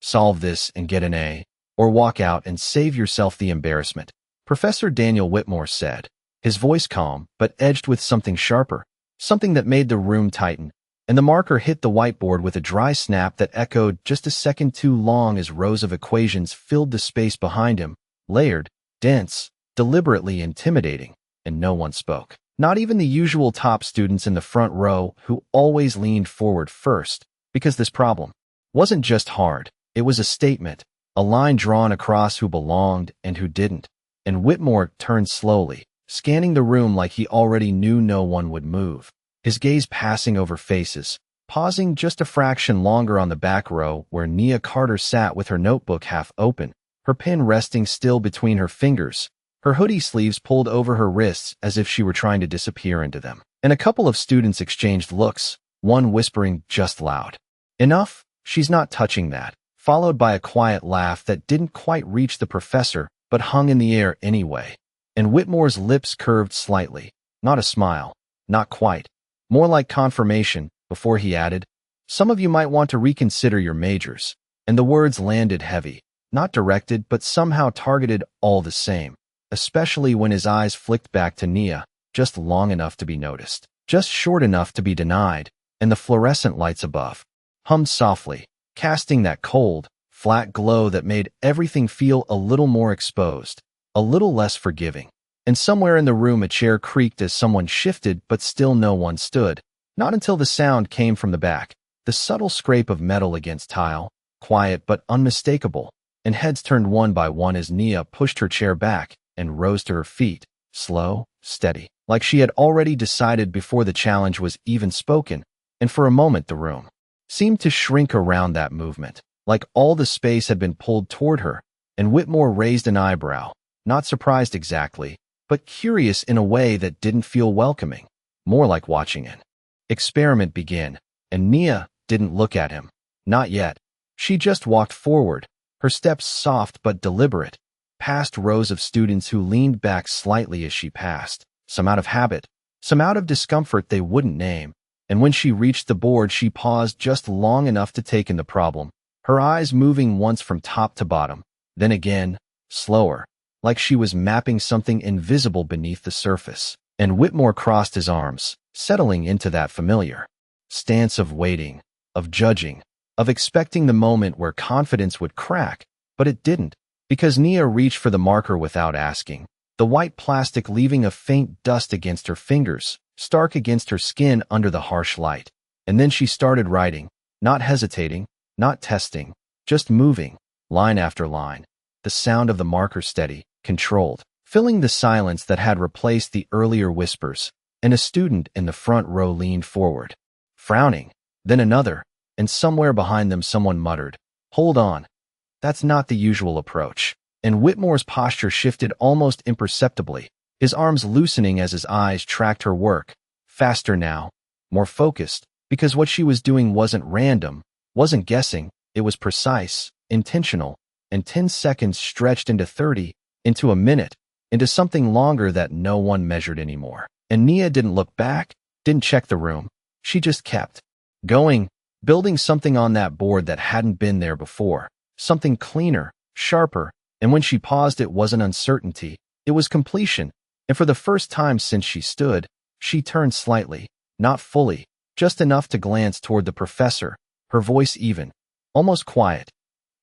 solve this and get an A, or walk out and save yourself the embarrassment, Professor Daniel Whitmore said, his voice calm but edged with something sharper, something that made the room tighten, and the marker hit the whiteboard with a dry snap that echoed just a second too long as rows of equations filled the space behind him, layered, dense, deliberately intimidating, and no one spoke. Not even the usual top students in the front row who always leaned forward first, because this problem wasn't just hard, it was a statement, a line drawn across who belonged and who didn't. And Whitmore turned slowly, scanning the room like he already knew no one would move, his gaze passing over faces, pausing just a fraction longer on the back row where Nia Carter sat with her notebook half open, her pen resting still between her fingers, her hoodie sleeves pulled over her wrists as if she were trying to disappear into them. And a couple of students exchanged looks, one whispering just loud, "Enough, she's not touching that," followed by a quiet laugh that didn't quite reach the professor but hung in the air anyway. And Whitmore's lips curved slightly, not a smile, not quite, more like confirmation, before he added, "Some of you might want to reconsider your majors." And the words landed heavy, not directed but somehow targeted all the same, especially when his eyes flicked back to Nia, just long enough to be noticed, just short enough to be denied, and the fluorescent lights above hummed softly, casting that cold, flat glow that made everything feel a little more exposed, a little less forgiving. And somewhere in the room a chair creaked as someone shifted, but still no one stood. Not until the sound came from the back, the subtle scrape of metal against tile, quiet but unmistakable, and heads turned one by one as Nia pushed her chair back and rose to her feet, slow, steady, like she had already decided before the challenge was even spoken. And for a moment the room seemed to shrink around that movement, like all the space had been pulled toward her, and Whitmore raised an eyebrow, not surprised exactly, but curious in a way that didn't feel welcoming, more like watching an experiment begin. And Nia didn't look at him. Not yet. She just walked forward, her steps soft but deliberate, past rows of students who leaned back slightly as she passed, some out of habit, some out of discomfort they wouldn't name. And when she reached the board, she paused just long enough to take in the problem, her eyes moving once from top to bottom, then again, slower, like she was mapping something invisible beneath the surface. And Whitmore crossed his arms, settling into that familiar stance of waiting, of judging, of expecting the moment where confidence would crack, but it didn't, because Nia reached for the marker without asking, the white plastic leaving a faint dust against her fingers, stark against her skin under the harsh light. And then she started writing, not hesitating, not testing, just moving, line after line, the sound of the marker steady, controlled, filling the silence that had replaced the earlier whispers. And a student in the front row leaned forward, frowning, then another, and somewhere behind them someone muttered, "Hold on. That's not the usual approach." And Whitmore's posture shifted almost imperceptibly, his arms loosening as his eyes tracked her work, faster now, more focused, because what she was doing wasn't random, wasn't guessing, it was precise, intentional, and 10 seconds stretched into 30, into a minute, into something longer that no one measured anymore. And Nia didn't look back, didn't check the room. She just kept going, building something on that board that hadn't been there before, something cleaner, sharper, and when she paused it wasn't uncertainty, it was completion. And for the first time since she stood, she turned slightly, not fully, just enough to glance toward the professor, her voice even, almost quiet.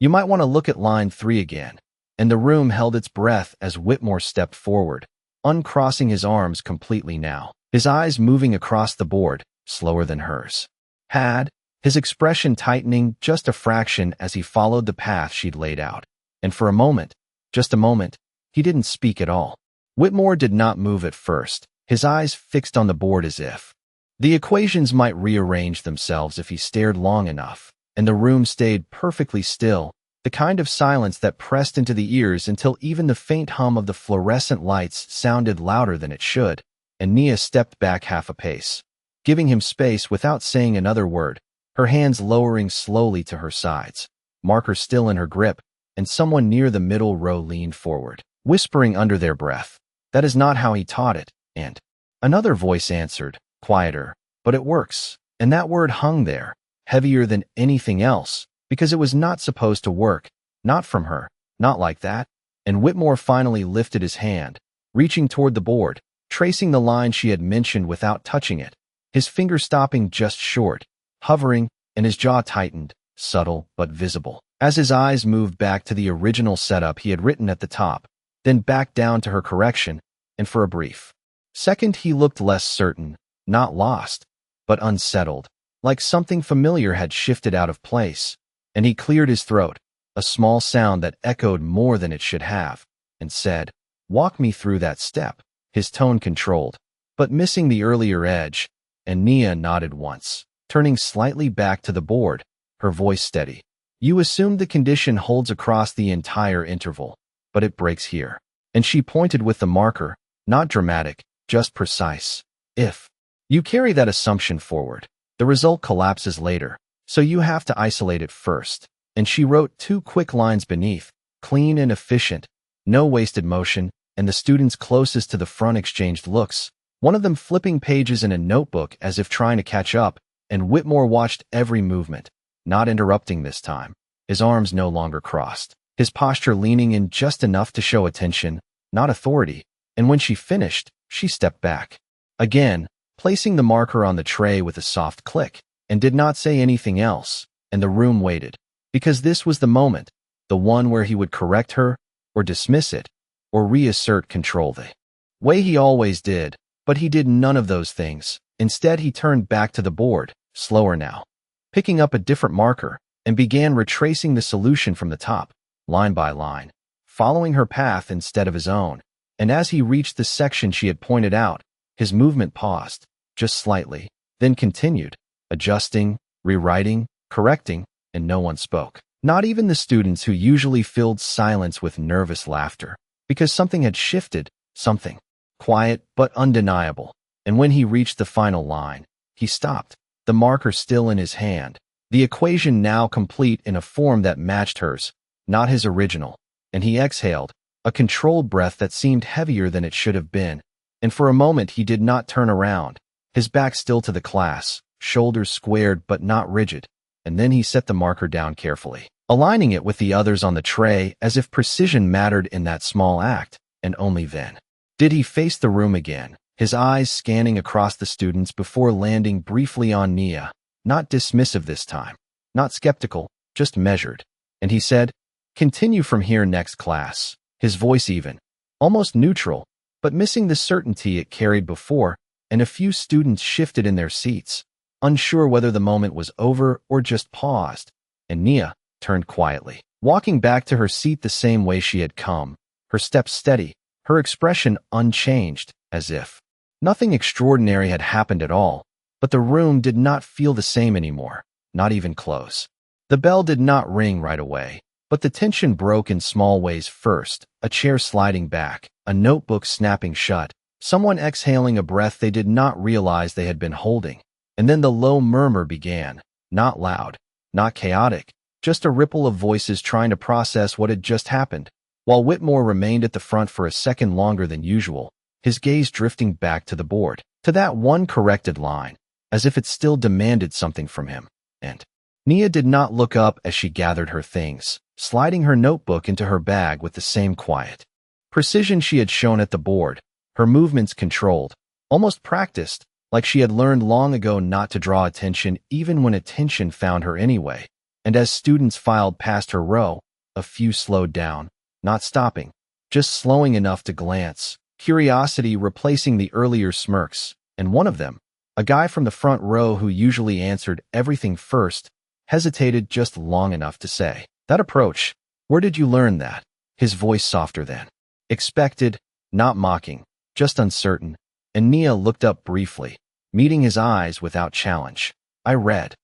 "You might want to look at line 3 again." And the room held its breath as Whitmore stepped forward, uncrossing his arms completely now, his eyes moving across the board, slower than hers had, his expression tightening just a fraction as he followed the path she'd laid out. And for a moment, just a moment, he didn't speak at all. Whitmore did not move at first, his eyes fixed on the board as if the equations might rearrange themselves if he stared long enough, and the room stayed perfectly still, the kind of silence that pressed into the ears until even the faint hum of the fluorescent lights sounded louder than it should. And Nia stepped back half a pace, giving him space without saying another word, her hands lowering slowly to her sides, marker still in her grip, and someone near the middle row leaned forward, whispering under their breath, "That is not how he taught it." And another voice answered, quieter, "But it works." And that word hung there, heavier than anything else, because it was not supposed to work, not from her, not like that. And Whitmore finally lifted his hand, reaching toward the board, tracing the line she had mentioned without touching it, his finger stopping just short, hovering, and his jaw tightened, subtle but visible. As his eyes moved back to the original setup he had written at the top, then back down to her correction, and for a brief second he looked less certain, not lost, but unsettled, like something familiar had shifted out of place, and he cleared his throat, a small sound that echoed more than it should have, and said, "Walk me through that step." His tone controlled, but missing the earlier edge, and Nia nodded once, turning slightly back to the board, her voice steady. "You assumed the condition holds across the entire interval, but it breaks here." And she pointed with the marker, not dramatic, just precise. "If you carry that assumption forward, the result collapses later, so you have to isolate it first." And she wrote 2 quick lines beneath, clean and efficient, no wasted motion, and the students closest to the front exchanged looks, one of them flipping pages in a notebook as if trying to catch up, and Whitmore watched every movement, not interrupting this time, his arms no longer crossed, his posture leaning in just enough to show attention, not authority. And when she finished, she stepped back, again, placing the marker on the tray with a soft click, and did not say anything else, and the room waited. Because this was the moment, the one where he would correct her, or dismiss it, or reassert control the way he always did, but he did none of those things. Instead, he turned back to the board, slower now, picking up a different marker, and began retracing the solution from the top, line by line, following her path instead of his own. And as he reached the section she had pointed out, his movement paused, just slightly, then continued, adjusting, rewriting, correcting, and no one spoke. Not even the students who usually filled silence with nervous laughter, because something had shifted, something quiet but undeniable. And when he reached the final line, he stopped, the marker still in his hand, the equation now complete in a form that matched hers, not his original, and he exhaled, a controlled breath that seemed heavier than it should have been, and for a moment he did not turn around, his back still to the class, shoulders squared but not rigid, and then he set the marker down carefully, aligning it with the others on the tray as if precision mattered in that small act, and only then did he face the room again, his eyes scanning across the students before landing briefly on Nia, not dismissive this time, not skeptical, just measured, and he said, "Continue from here next class." His voice even, almost neutral, but missing the certainty it carried before, and a few students shifted in their seats, unsure whether the moment was over or just paused, and Nia turned quietly, walking back to her seat the same way she had come, her steps steady, her expression unchanged, as if nothing extraordinary had happened at all, but the room did not feel the same anymore, not even close. The bell did not ring right away, but the tension broke in small ways first, a chair sliding back, a notebook snapping shut, someone exhaling a breath they did not realize they had been holding, and then the low murmur began, not loud, not chaotic, just a ripple of voices trying to process what had just happened, while Whitmore remained at the front for a second longer than usual, his gaze drifting back to the board, to that one corrected line, as if it still demanded something from him, and Nia did not look up as she gathered her things, sliding her notebook into her bag with the same quiet precision she had shown at the board, her movements controlled, almost practiced, like she had learned long ago not to draw attention even when attention found her anyway. And as students filed past her row, a few slowed down, not stopping, just slowing enough to glance, curiosity replacing the earlier smirks, and one of them, a guy from the front row who usually answered everything first, hesitated just long enough to say, "That approach, where did you learn that?" His voice softer than expected, not mocking, just uncertain, and Nia looked up briefly, meeting his eyes without challenge. "I read,"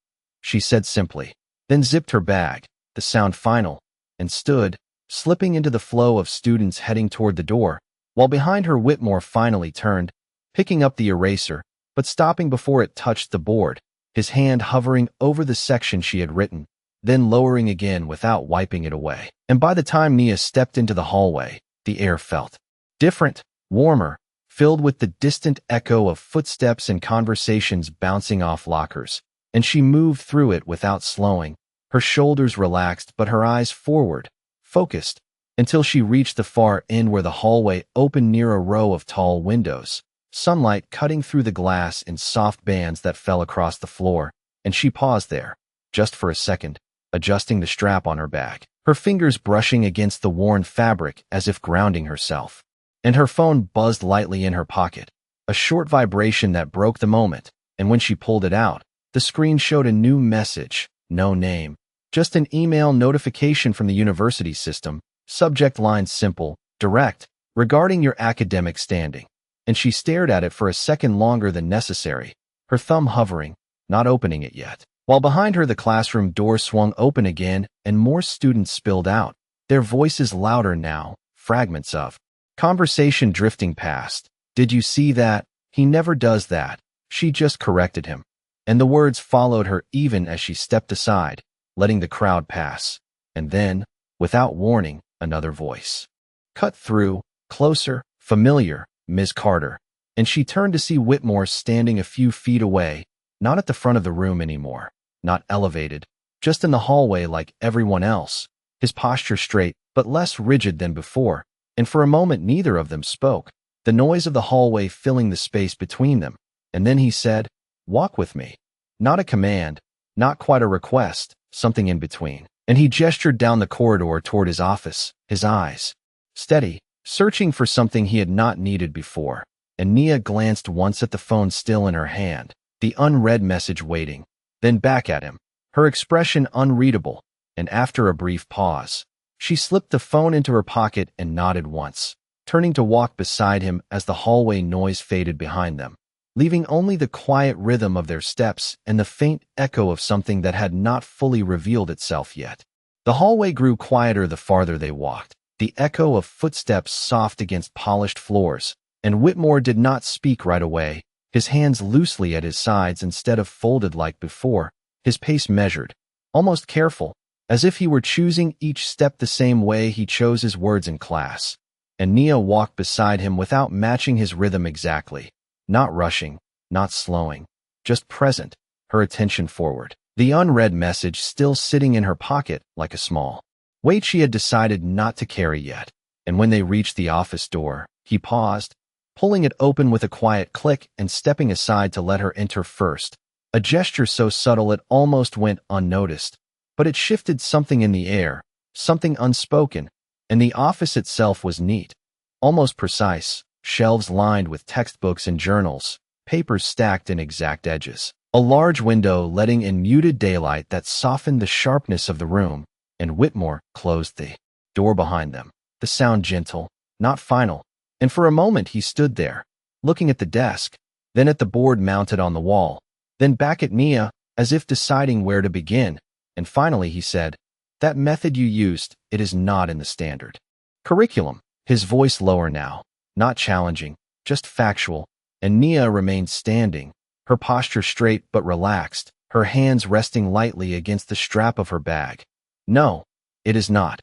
she said simply, then zipped her bag, the sound final, and stood, slipping into the flow of students heading toward the door, while behind her Whitmore finally turned, picking up the eraser, but stopping before it touched the board, his hand hovering over the section she had written, then lowering again without wiping it away. And by the time Nia stepped into the hallway, the air felt different, warmer, filled with the distant echo of footsteps and conversations bouncing off lockers, and she moved through it without slowing, Her shoulders relaxed, but her eyes forward, focused, until she reached the far end where the hallway opened near a row of tall windows, sunlight cutting through the glass in soft bands that fell across the floor, and she paused there, just for a second, adjusting the strap on her bag, her fingers brushing against the worn fabric as if grounding herself. And her phone buzzed lightly in her pocket, a short vibration that broke the moment, and when she pulled it out, the screen showed a new message, no name, just an email notification from the university system, subject line simple, direct, regarding your academic standing. And she stared at it for a second longer than necessary, her thumb hovering, not opening it yet. While behind her the classroom door swung open again and more students spilled out, their voices louder now, fragments of conversation drifting past. Did you see that? He never does that. She just corrected him. And the words followed her even as she stepped aside, letting the crowd pass. And then, without warning, another voice cut through, closer, familiar, Ms. Carter. And she turned to see Whitmore standing a few feet away, not at the front of the room anymore, not elevated, just in the hallway like everyone else, his posture straight but less rigid than before. And for a moment neither of them spoke, the noise of the hallway filling the space between them. And then he said, "Walk with me." Not a command, not quite a request, something in between. And he gestured down the corridor toward his office, his eyes steady, searching for something he had not needed before. And Nia glanced once at the phone still in her hand, the unread message waiting, then back at him, her expression unreadable, and after a brief pause, she slipped the phone into her pocket and nodded once, turning to walk beside him as the hallway noise faded behind them, leaving only the quiet rhythm of their steps and the faint echo of something that had not fully revealed itself yet. The hallway grew quieter the farther they walked, the echo of footsteps soft against polished floors, and Whitmore did not speak right away, his hands loosely at his sides instead of folded like before, his pace measured, almost careful, as if he were choosing each step the same way he chose his words in class. And Nia walked beside him without matching his rhythm exactly, not rushing, not slowing, just present, her attention forward, the unread message still sitting in her pocket like a small weight she had decided not to carry yet. And when they reached the office door, he paused, pulling it open with a quiet click and stepping aside to let her enter first, a gesture so subtle it almost went unnoticed. But it shifted something in the air, something unspoken, and the office itself was neat, almost precise, shelves lined with textbooks and journals, papers stacked in exact edges, a large window letting in muted daylight that softened the sharpness of the room, and Whitmore closed the door behind them, the sound gentle, not final, and for a moment he stood there, looking at the desk, then at the board mounted on the wall, then back at Nia, as if deciding where to begin. And finally he said, "That method you used, it is not in the standard curriculum." His voice lower now, not challenging, just factual, and Nia remained standing, her posture straight but relaxed, her hands resting lightly against the strap of her bag. "No, it is not,"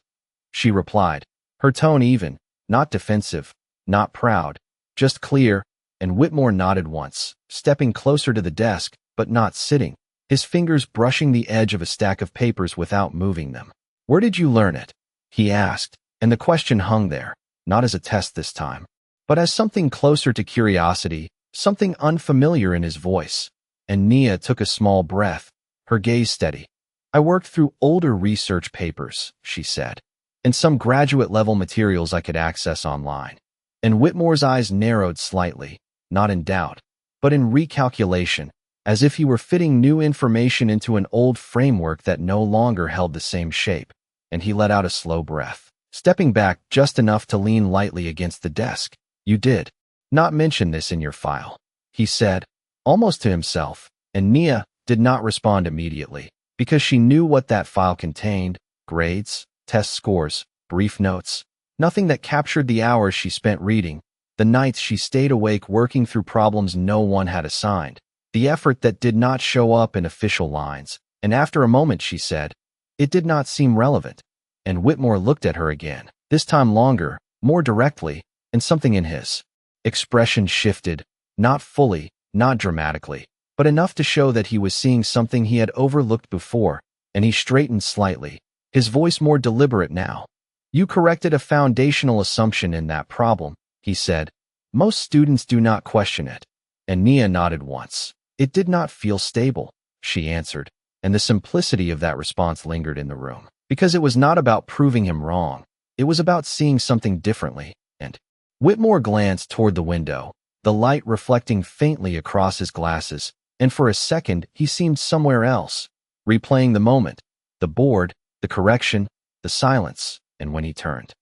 she replied, her tone even, not defensive, not proud, just clear, and Whitmore nodded once, stepping closer to the desk, but not sitting, his fingers brushing the edge of a stack of papers without moving them. "Where did you learn it?" he asked, and the question hung there, not as a test this time, but as something closer to curiosity, something unfamiliar in his voice. And Nia took a small breath, her gaze steady. "I worked through older research papers," she said, "and some graduate-level materials I could access online." And Whitmore's eyes narrowed slightly, not in doubt, but in recalculation, as if he were fitting new information into an old framework that no longer held the same shape. And he let out a slow breath, stepping back just enough to lean lightly against the desk. "You did not mention this in your file," he said, almost to himself, and Nia did not respond immediately, because she knew what that file contained: grades, test scores, brief notes, nothing that captured the hours she spent reading, the nights she stayed awake working through problems no one had assigned, the effort that did not show up in official lines. And after a moment she said, "It did not seem relevant." And Whitmore looked at her again, this time longer, more directly, and something in his expression shifted, not fully, not dramatically, but enough to show that he was seeing something he had overlooked before. and he straightened slightly, his voice more deliberate now. You corrected a foundational assumption in that problem, he said. Most students do not question it. And Nia nodded once. It did not feel stable, she answered, and the simplicity of that response lingered in the room. Because it was not about proving him wrong. It was about seeing something differently, and Whitmore glanced toward the window, the light reflecting faintly across his glasses, and for a second he seemed somewhere else, replaying the moment, the board, the correction, the silence, and when he turned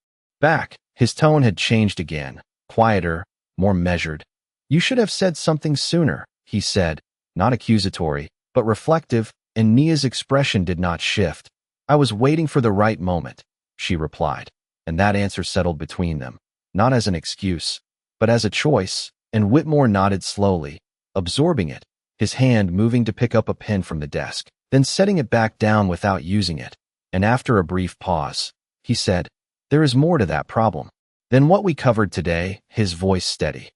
back, his tone had changed again, quieter, more measured. You should have said something sooner, he said, not accusatory, but reflective, and Nia's expression did not shift. I was waiting for the right moment, she replied, and that answer settled between them, not as an excuse, but as a choice, and Whitmore nodded slowly, absorbing it, his hand moving to pick up a pen from the desk, then setting it back down without using it, and after a brief pause, he said, there is more to that problem than what we covered today, his voice steady.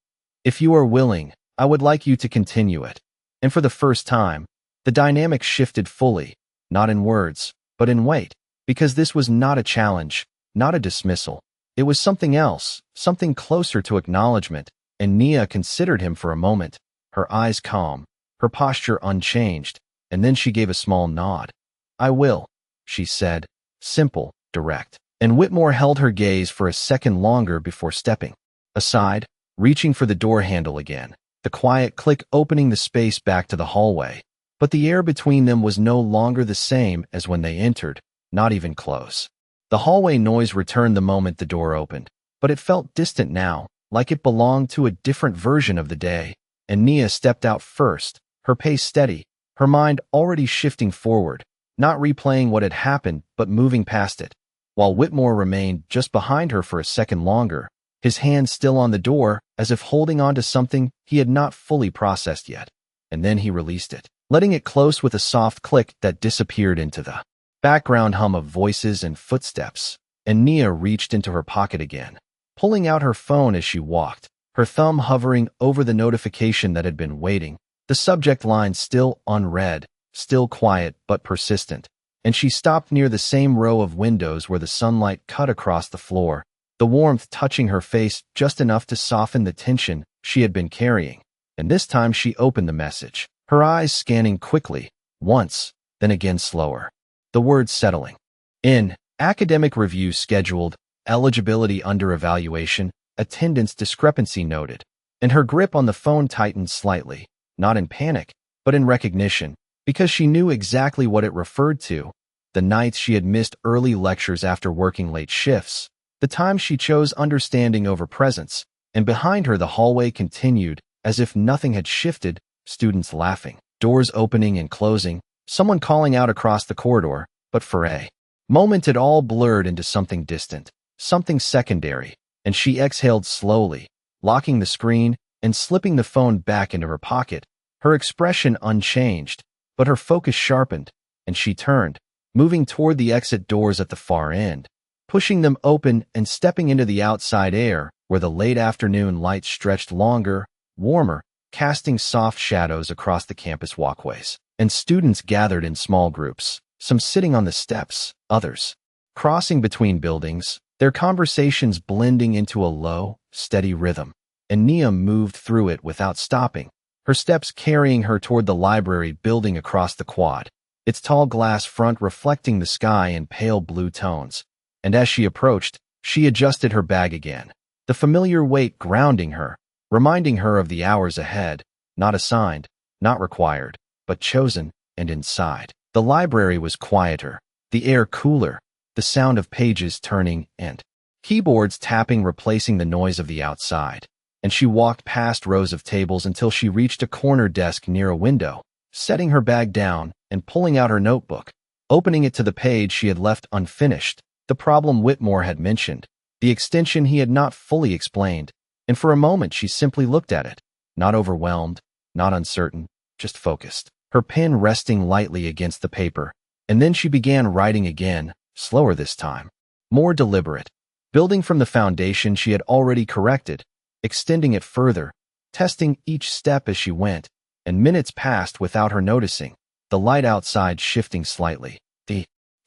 If you are willing, I would like you to continue it. And for the first time, the dynamic shifted fully, not in words, but in weight, because this was not a challenge, not a dismissal. It was something else, something closer to acknowledgement, and Nia considered him for a moment, her eyes calm, her posture unchanged, and then she gave a small nod. I will, she said, simple, direct. And Whitmore held her gaze for a second longer before stepping aside, reaching for the door handle again, the quiet click opening the space back to the hallway. But the air between them was no longer the same as when they entered, not even close. The hallway noise returned the moment the door opened, but it felt distant now, like it belonged to a different version of the day, and Nia stepped out first, her pace steady, her mind already shifting forward, not replaying what had happened but moving past it, while Whitmore remained just behind her for a second longer, his hand still on the door as if holding on to something he had not fully processed yet, and then he released it, letting it close with a soft click that disappeared into the background hum of voices and footsteps, and Nia reached into her pocket again, pulling out her phone as she walked, her thumb hovering over the notification that had been waiting, the subject line still unread, still quiet but persistent, and she stopped near the same row of windows where the sunlight cut across the floor, the warmth touching her face just enough to soften the tension she had been carrying, and this time she opened the message, her eyes scanning quickly, once, then again slower. The words settling. In, academic review scheduled, eligibility under evaluation, attendance discrepancy noted, and her grip on the phone tightened slightly, not in panic, but in recognition, because she knew exactly what it referred to, the nights she had missed early lectures after working late shifts, the times she chose understanding over presence, and behind her the hallway continued, as if nothing had shifted, students laughing, doors opening and closing, someone calling out across the corridor, but for a moment it all blurred into something distant, something secondary, and she exhaled slowly, locking the screen and slipping the phone back into her pocket, her expression unchanged, but her focus sharpened, and she turned, moving toward the exit doors at the far end, pushing them open and stepping into the outside air where the late afternoon light stretched longer, warmer, casting soft shadows across the campus walkways, and students gathered in small groups, some sitting on the steps, others crossing between buildings, their conversations blending into a low, steady rhythm, and Nia moved through it without stopping, her steps carrying her toward the library building across the quad, its tall glass front reflecting the sky in pale blue tones, and as she approached, she adjusted her bag again, the familiar weight grounding her, reminding her of the hours ahead, not assigned, not required, but chosen, and inside. The library was quieter, the air cooler, the sound of pages turning and keyboards tapping replacing the noise of the outside, and she walked past rows of tables until she reached a corner desk near a window, setting her bag down and pulling out her notebook, opening it to the page she had left unfinished, the problem Whitmore had mentioned, the extension he had not fully explained, and for a moment she simply looked at it, not overwhelmed, not uncertain, just focused, her pen resting lightly against the paper, and then she began writing again, slower this time, more deliberate, building from the foundation she had already corrected, extending it further, testing each step as she went, and minutes passed without her noticing, the light outside shifting slightly, the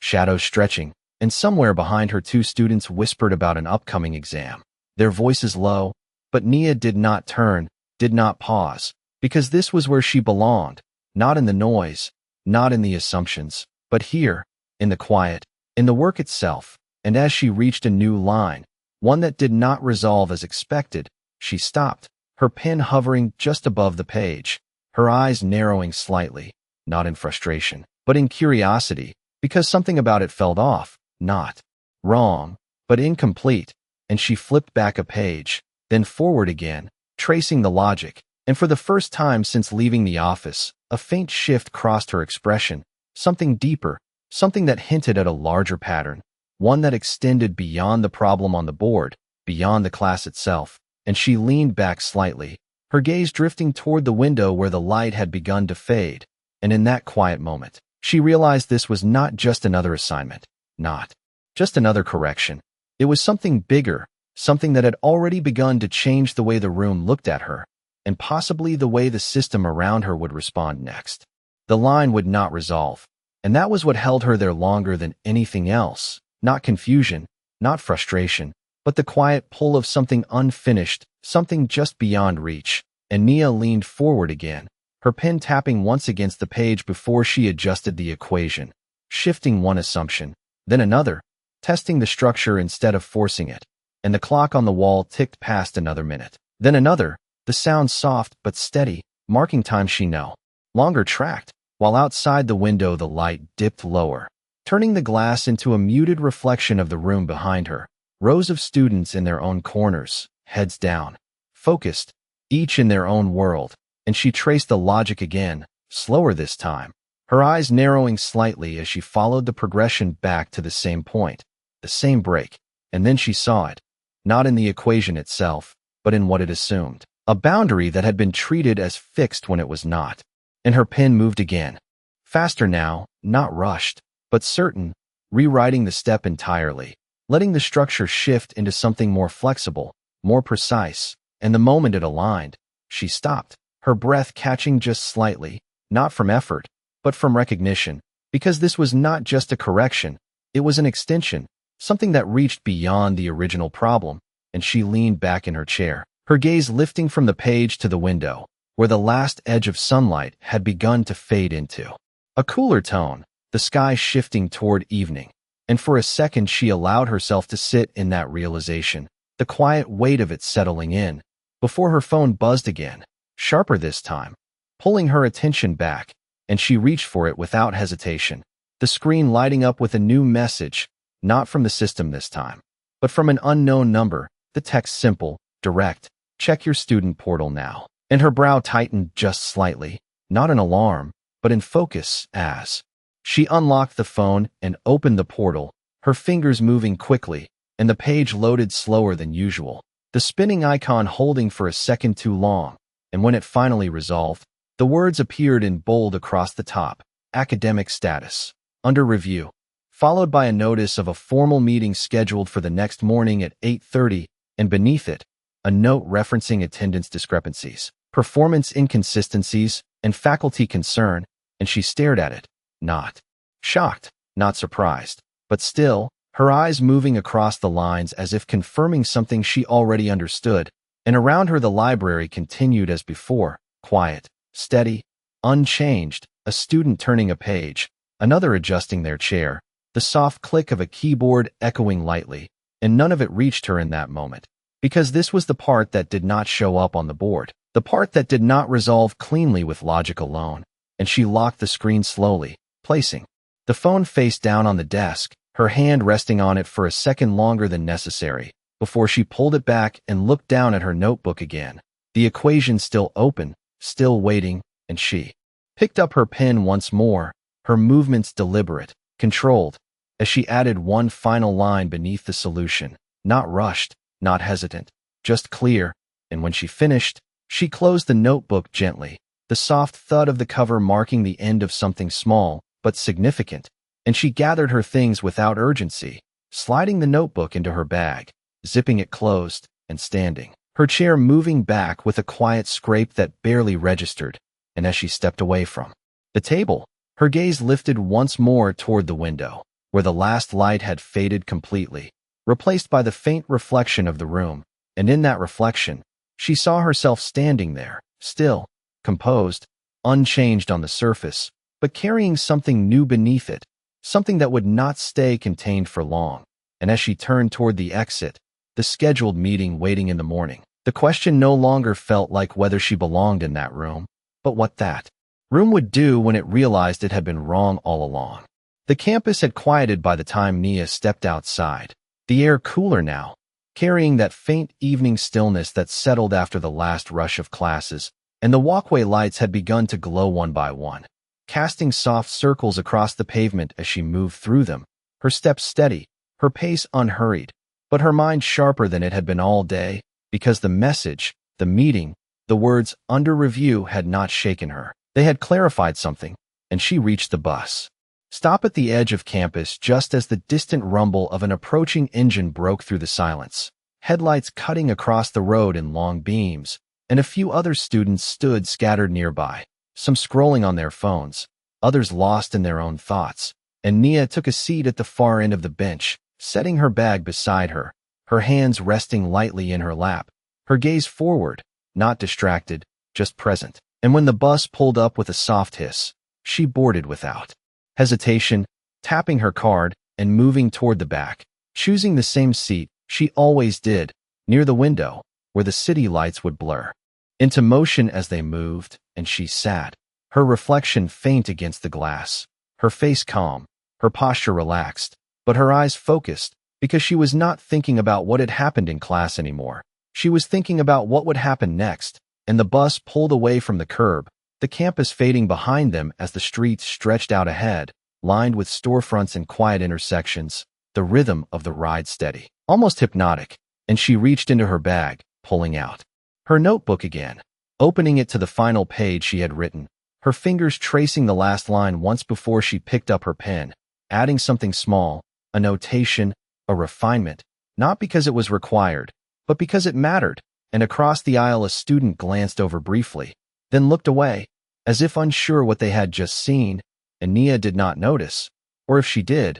shadows stretching, and somewhere behind her 2 students whispered about an upcoming exam. Their voices low, but Nia did not turn, did not pause, because this was where she belonged, not in the noise, not in the assumptions, but here, in the quiet, in the work itself. And as she reached a new line, one that did not resolve as expected, she stopped, her pen hovering just above the page, her eyes narrowing slightly, not in frustration, but in curiosity, because something about it felt off, not wrong, but incomplete, and she flipped back a page, then forward again, tracing the logic, and for the first time since leaving the office, a faint shift crossed her expression, something deeper, something that hinted at a larger pattern, one that extended beyond the problem on the board, beyond the class itself, and she leaned back slightly, her gaze drifting toward the window where the light had begun to fade, and in that quiet moment, she realized this was not just another assignment, not just another correction. It was something bigger, something that had already begun to change the way the room looked at her, and possibly the way the system around her would respond next. The line would not resolve, and that was what held her there longer than anything else, not confusion, not frustration, but the quiet pull of something unfinished, something just beyond reach. And Nia leaned forward again, her pen tapping once against the page before she adjusted the equation, shifting one assumption, then another, testing the structure instead of forcing it. And the clock on the wall ticked past another minute, then another, the sound soft but steady, marking time she no longer tracked, while outside the window the light dipped lower, turning the glass into a muted reflection of the room behind her. Rows of students in their own corners, heads down, focused, each in their own world, and she traced the logic again, slower this time, her eyes narrowing slightly as she followed the progression back to the same point, the same break, and then she saw it, not in the equation itself, but in what it assumed, a boundary that had been treated as fixed when it was not. And her pen moved again, faster now, not rushed, but certain, rewriting the step entirely, letting the structure shift into something more flexible, more precise, and the moment it aligned, she stopped, her breath catching just slightly, not from effort, but from recognition, because this was not just a correction, it was an extension, something that reached beyond the original problem, and she leaned back in her chair, her gaze lifting from the page to the window, where the last edge of sunlight had begun to fade into a cooler tone, the sky shifting toward evening. And for a second she allowed herself to sit in that realization, the quiet weight of it settling in, before her phone buzzed again, sharper this time, pulling her attention back, and she reached for it without hesitation, the screen lighting up with a new message, not from the system this time, but from an unknown number, the text simple, direct, check your student portal now. And her brow tightened just slightly, not in alarm, but in focus, as she unlocked the phone and opened the portal, her fingers moving quickly, and the page loaded slower than usual, the spinning icon holding for a second too long, and when it finally resolved, the words appeared in bold across the top, academic status, under review, followed by a notice of a formal meeting scheduled for the next morning at 8:30, and beneath it, a note referencing attendance discrepancies, performance inconsistencies, and faculty concern, and she stared at it, not shocked, not surprised, but still, her eyes moving across the lines as if confirming something she already understood, and around her the library continued as before, quiet, steady, unchanged, a student turning a page, another adjusting their chair, the soft click of a keyboard echoing lightly, and none of it reached her in that moment, because this was the part that did not show up on the board, the part that did not resolve cleanly with logic alone, and she locked the screen slowly, placing the phone face down on the desk, her hand resting on it for a second longer than necessary, before she pulled it back and looked down at her notebook again, the equation still open, still waiting, and she picked up her pen once more, her movements deliberate, controlled, as she added one final line beneath the solution, not rushed, not hesitant, just clear, and when she finished, she closed the notebook gently, the soft thud of the cover marking the end of something small, but significant, and she gathered her things without urgency, sliding the notebook into her bag, zipping it closed, and standing, her chair moving back with a quiet scrape that barely registered, and as she stepped away from the table, her gaze lifted once more toward the window, where the last light had faded completely, replaced by the faint reflection of the room, and in that reflection, she saw herself standing there, still, composed, unchanged on the surface, but carrying something new beneath it, something that would not stay contained for long. And as she turned toward the exit, the scheduled meeting waiting in the morning, the question no longer felt like whether she belonged in that room, but what that room would do when it realized it had been wrong all along. The campus had quieted by the time Nia stepped outside, the air cooler now, carrying that faint evening stillness that settled after the last rush of classes, and the walkway lights had begun to glow one by one, casting soft circles across the pavement as she moved through them, her steps steady, her pace unhurried, but her mind sharper than it had been all day, because the message, the meeting, the words "under review" had not shaken her. They had clarified something, and she reached the bus stop at the edge of campus just as the distant rumble of an approaching engine broke through the silence, headlights cutting across the road in long beams, and a few other students stood scattered nearby, some scrolling on their phones, others lost in their own thoughts, and Nia took a seat at the far end of the bench, setting her bag beside her, her hands resting lightly in her lap, her gaze forward, not distracted, just present. And when the bus pulled up with a soft hiss, she boarded without hesitation, tapping her card and moving toward the back, choosing the same seat she always did, near the window, where the city lights would blur into motion as they moved, and she sat, her reflection faint against the glass, her face calm, her posture relaxed, but her eyes focused, because she was not thinking about what had happened in class anymore. She was thinking about what would happen next, and the bus pulled away from the curb, the campus fading behind them as the streets stretched out ahead, lined with storefronts and quiet intersections, the rhythm of the ride steady, almost hypnotic, and she reached into her bag, pulling out her notebook again, opening it to the final page she had written, her fingers tracing the last line once before she picked up her pen, adding something small, a notation, a refinement, not because it was required, but because it mattered. And across the aisle a student glanced over briefly, then looked away, as if unsure what they had just seen, and Nia did not notice, or if she did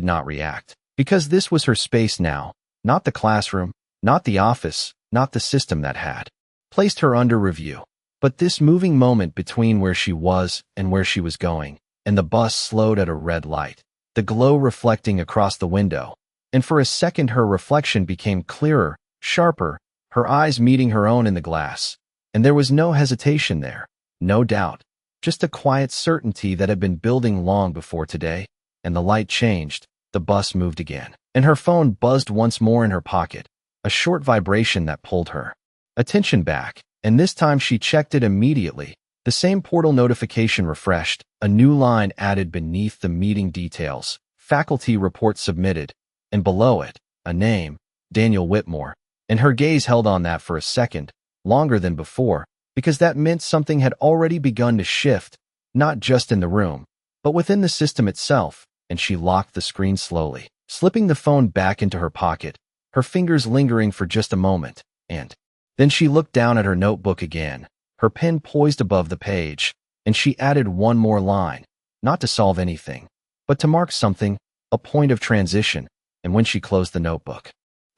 not react. Because this was her space now, not the classroom, not the office, not the system that had placed her under review, but this moving moment between where she was and where she was going, and the bus slowed at a red light, the glow reflecting across the window, and for a second her reflection became clearer, sharper, her eyes meeting her own in the glass, and there was no hesitation there, no doubt, just a quiet certainty that had been building long before today, and the light changed, the bus moved again, and her phone buzzed once more in her pocket, a short vibration that pulled her attention back, and this time she checked it immediately, the same portal notification refreshed, a new line added beneath the meeting details, faculty report submitted, and below it, a name, Daniel Whitmore. And her gaze held on that for a second, longer than before, because that meant something had already begun to shift, not just in the room, but within the system itself, and she locked the screen slowly, slipping the phone back into her pocket, her fingers lingering for just a moment, and then she looked down at her notebook again, her pen poised above the page, and she added one more line, not to solve anything, but to mark something, a point of transition, and when she closed the notebook,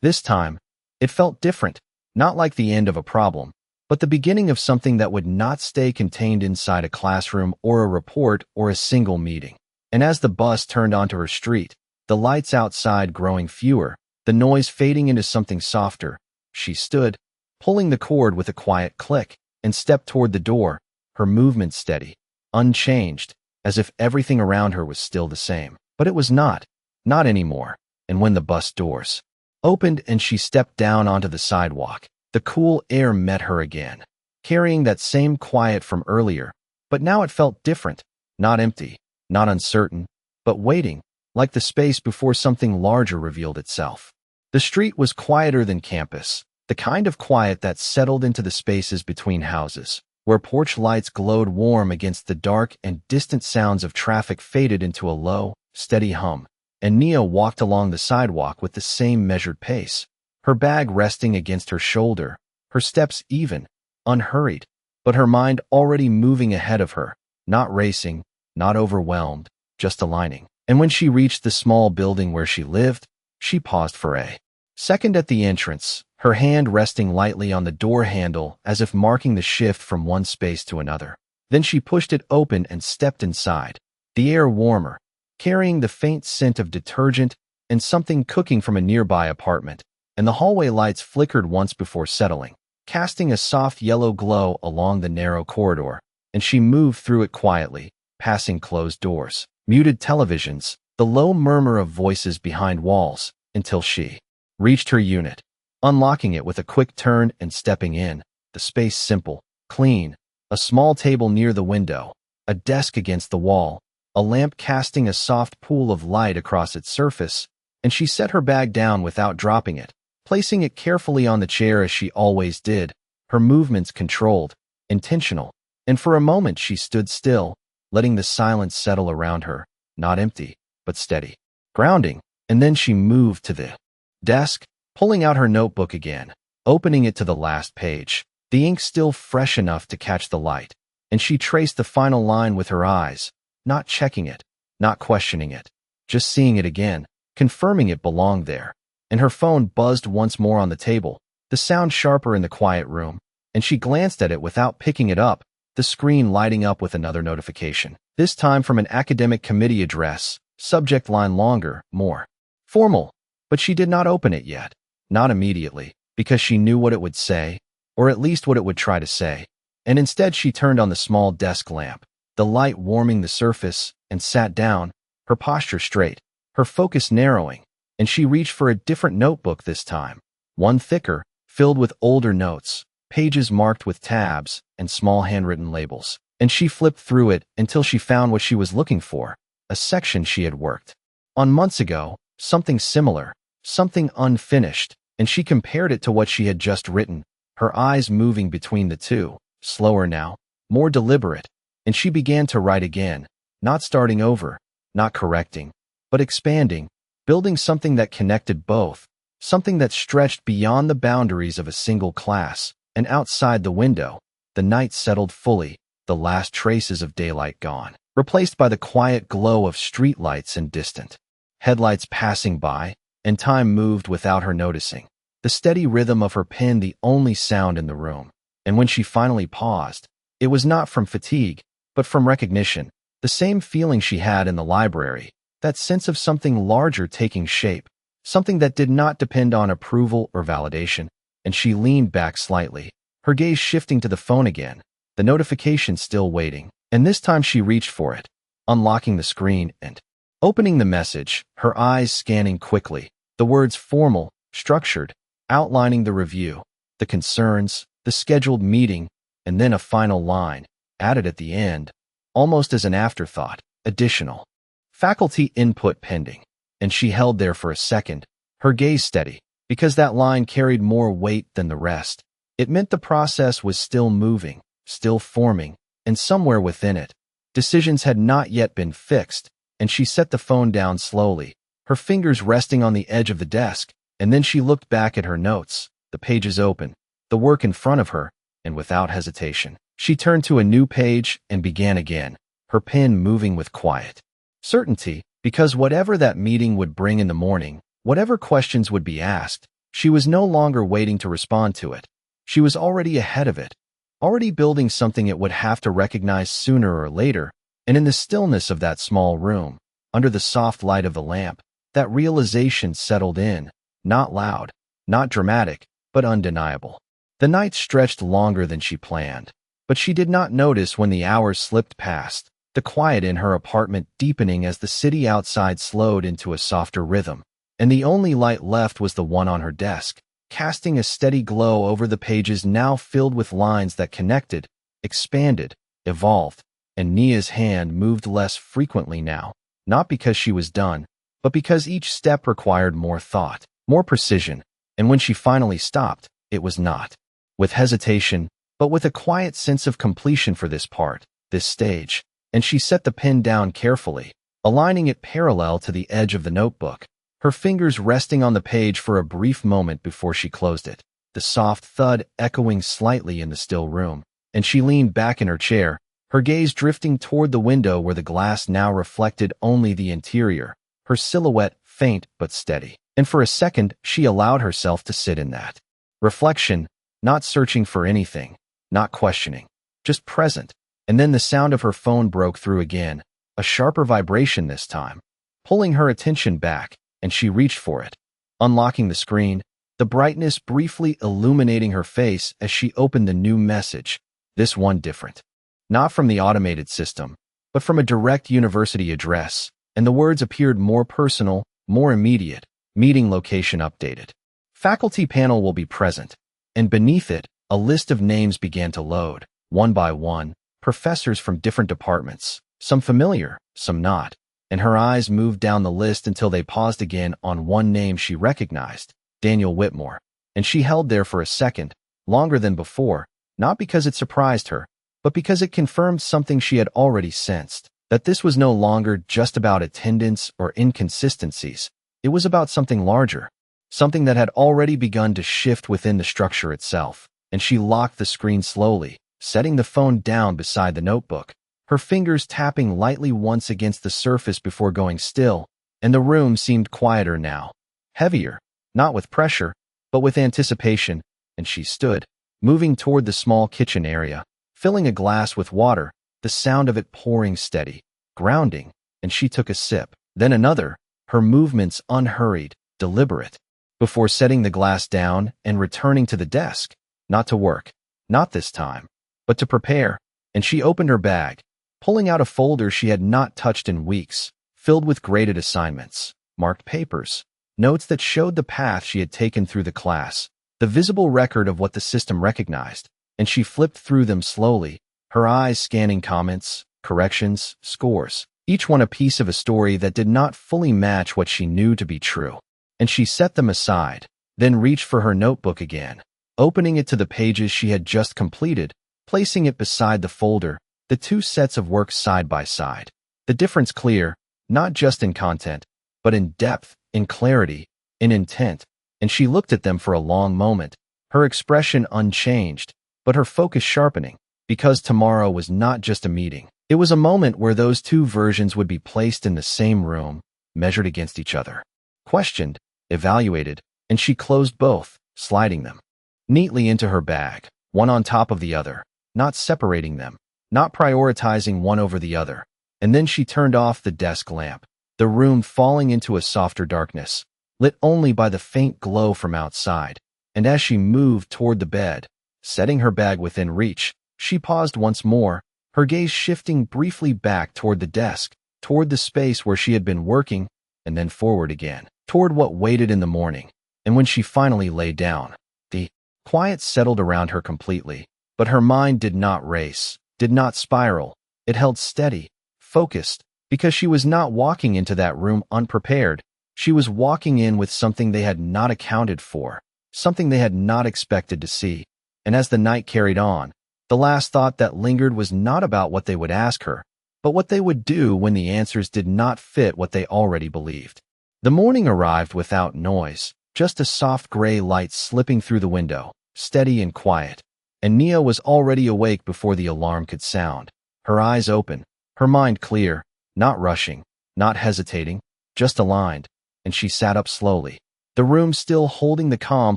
this time, it felt different, not like the end of a problem, but the beginning of something that would not stay contained inside a classroom or a report or a single meeting. And as the bus turned onto her street, the lights outside growing fewer, the noise fading into something softer, she stood, pulling the cord with a quiet click, and stepped toward the door, her movement steady, unchanged, as if everything around her was still the same. But it was not anymore. And when the bus doors opened and she stepped down onto the sidewalk, the cool air met her again, carrying that same quiet from earlier, but now it felt different, not empty, not uncertain, but waiting, like the space before something larger revealed itself. The street was quieter than campus, the kind of quiet that settled into the spaces between houses, where porch lights glowed warm against the dark and distant sounds of traffic faded into a low, steady hum. And Nia walked along the sidewalk with the same measured pace, her bag resting against her shoulder, her steps even, unhurried, but her mind already moving ahead of her, not racing, not overwhelmed, just aligning. And when she reached the small building where she lived, she paused for a second at the entrance, her hand resting lightly on the door handle as if marking the shift from one space to another. Then she pushed it open and stepped inside, the air warmer, carrying the faint scent of detergent and something cooking from a nearby apartment, and the hallway lights flickered once before settling, casting a soft yellow glow along the narrow corridor, and she moved through it quietly, passing closed doors, muted televisions, the low murmur of voices behind walls, until she reached her unit, unlocking it with a quick turn and stepping in, the space simple, clean, a small table near the window, a desk against the wall, a lamp casting a soft pool of light across its surface, and she set her bag down without dropping it, placing it carefully on the chair as she always did, her movements controlled, intentional, and for a moment she stood still, letting the silence settle around her, not empty, but steady, grounding, and then she moved to the desk, pulling out her notebook again, opening it to the last page, the ink still fresh enough to catch the light, and she traced the final line with her eyes, not checking it, not questioning it, just seeing it again, confirming it belonged there. And her phone buzzed once more on the table, the sound sharper in the quiet room, and she glanced at it without picking it up, the screen lighting up with another notification, this time from an academic committee address, subject line longer, more formal, but she did not open it yet, not immediately, because she knew what it would say, or at least what it would try to say, and instead she turned on the small desk lamp, the light warming the surface, and sat down, her posture straight, her focus narrowing, and she reached for a different notebook this time, one thicker, filled with older notes, pages marked with tabs and small handwritten labels, and she flipped through it until she found what she was looking for, a section she had worked on months ago, something similar, something unfinished, and she compared it to what she had just written, her eyes moving between the two, slower now, more deliberate, and she began to write again, not starting over, not correcting, but expanding, building something that connected both, something that stretched beyond the boundaries of a single class, and outside the window, the night settled fully, the last traces of daylight gone, replaced by the quiet glow of streetlights and distant headlights passing by, and time moved without her noticing, the steady rhythm of her pen the only sound in the room. And when she finally paused, it was not from fatigue, but from recognition, the same feeling she had in the library, that sense of something larger taking shape, something that did not depend on approval or validation, and she leaned back slightly, her gaze shifting to the phone again, the notification still waiting, and this time she reached for it, unlocking the screen and opening the message, her eyes scanning quickly, the words formal, structured, outlining the review, the concerns, the scheduled meeting, and then a final line, added at the end, almost as an afterthought, additional faculty input pending, and she held there for a second, her gaze steady, because that line carried more weight than the rest. It meant the process was still moving, still forming, and somewhere within it, decisions had not yet been fixed, and she set the phone down slowly, her fingers resting on the edge of the desk, and then she looked back at her notes, the pages open, the work in front of her, and without hesitation, she turned to a new page and began again, her pen moving with quiet certainty, because whatever that meeting would bring in the morning, whatever questions would be asked, she was no longer waiting to respond to it. She was already ahead of it, already building something it would have to recognize sooner or later, and in the stillness of that small room, under the soft light of the lamp, that realization settled in, not loud, not dramatic, but undeniable. The night stretched longer than she planned, but she did not notice when the hours slipped past, the quiet in her apartment deepening as the city outside slowed into a softer rhythm, and the only light left was the one on her desk, casting a steady glow over the pages now filled with lines that connected, expanded, evolved, and Nia's hand moved less frequently now, not because she was done, but because each step required more thought, more precision, and when she finally stopped, it was not with hesitation, but with a quiet sense of completion for this part, this stage, and she set the pen down carefully, aligning it parallel to the edge of the notebook, her fingers resting on the page for a brief moment before she closed it, the soft thud echoing slightly in the still room, and she leaned back in her chair, her gaze drifting toward the window where the glass now reflected only the interior, her silhouette faint but steady. And for a second, she allowed herself to sit in that reflection, not searching for anything, not questioning, just present. And then the sound of her phone broke through again, a sharper vibration this time, pulling her attention back, and she reached for it. Unlocking the screen, the brightness briefly illuminating her face as she opened the new message, this one different. Not from the automated system, but from a direct university address, and the words appeared more personal, more immediate. Meeting location updated. Faculty panel will be present. And beneath it, a list of names began to load, one by one, professors from different departments, some familiar, some not. And her eyes moved down the list until they paused again on one name she recognized, Daniel Whitmore. And she held there for a second, longer than before, not because it surprised her, but because it confirmed something she had already sensed, that this was no longer just about attendance or inconsistencies. It was about something larger, something that had already begun to shift within the structure itself, and she locked the screen slowly, setting the phone down beside the notebook, her fingers tapping lightly once against the surface before going still, and the room seemed quieter now, heavier, not with pressure, but with anticipation, and she stood, moving toward the small kitchen area, filling a glass with water, the sound of it pouring steady, grounding, and she took a sip, then another, her movements unhurried, deliberate, before setting the glass down and returning to the desk, not to work, not this time, but to prepare, and she opened her bag, pulling out a folder she had not touched in weeks, filled with graded assignments, marked papers, notes that showed the path she had taken through the class, the visible record of what the system recognized, and she flipped through them slowly, her eyes scanning comments, corrections, scores, each one a piece of a story that did not fully match what she knew to be true. And she set them aside, then reached for her notebook again, opening it to the pages she had just completed, placing it beside the folder, the two sets of work side by side. The difference clear, not just in content, but in depth, in clarity, in intent. And she looked at them for a long moment, her expression unchanged, but her focus sharpening, because tomorrow was not just a meeting. It was a moment where those two versions would be placed in the same room, measured against each other, questioned, evaluated, and she closed both, sliding them neatly into her bag, one on top of the other, not separating them, not prioritizing one over the other. And then she turned off the desk lamp, the room falling into a softer darkness, lit only by the faint glow from outside. And as she moved toward the bed, setting her bag within reach, she paused once more, her gaze shifting briefly back toward the desk, toward the space where she had been working, and then forward again, toward what waited in the morning. And when she finally lay down, the quiet settled around her completely, but her mind did not race, did not spiral. It held steady, focused, because she was not walking into that room unprepared. She was walking in with something they had not accounted for, something they had not expected to see. And as the night carried on, the last thought that lingered was not about what they would ask her, but what they would do when the answers did not fit what they already believed. The morning arrived without noise, just a soft gray light slipping through the window, steady and quiet. And Nia was already awake before the alarm could sound, her eyes open, her mind clear, not rushing, not hesitating, just aligned, and she sat up slowly, the room still holding the calm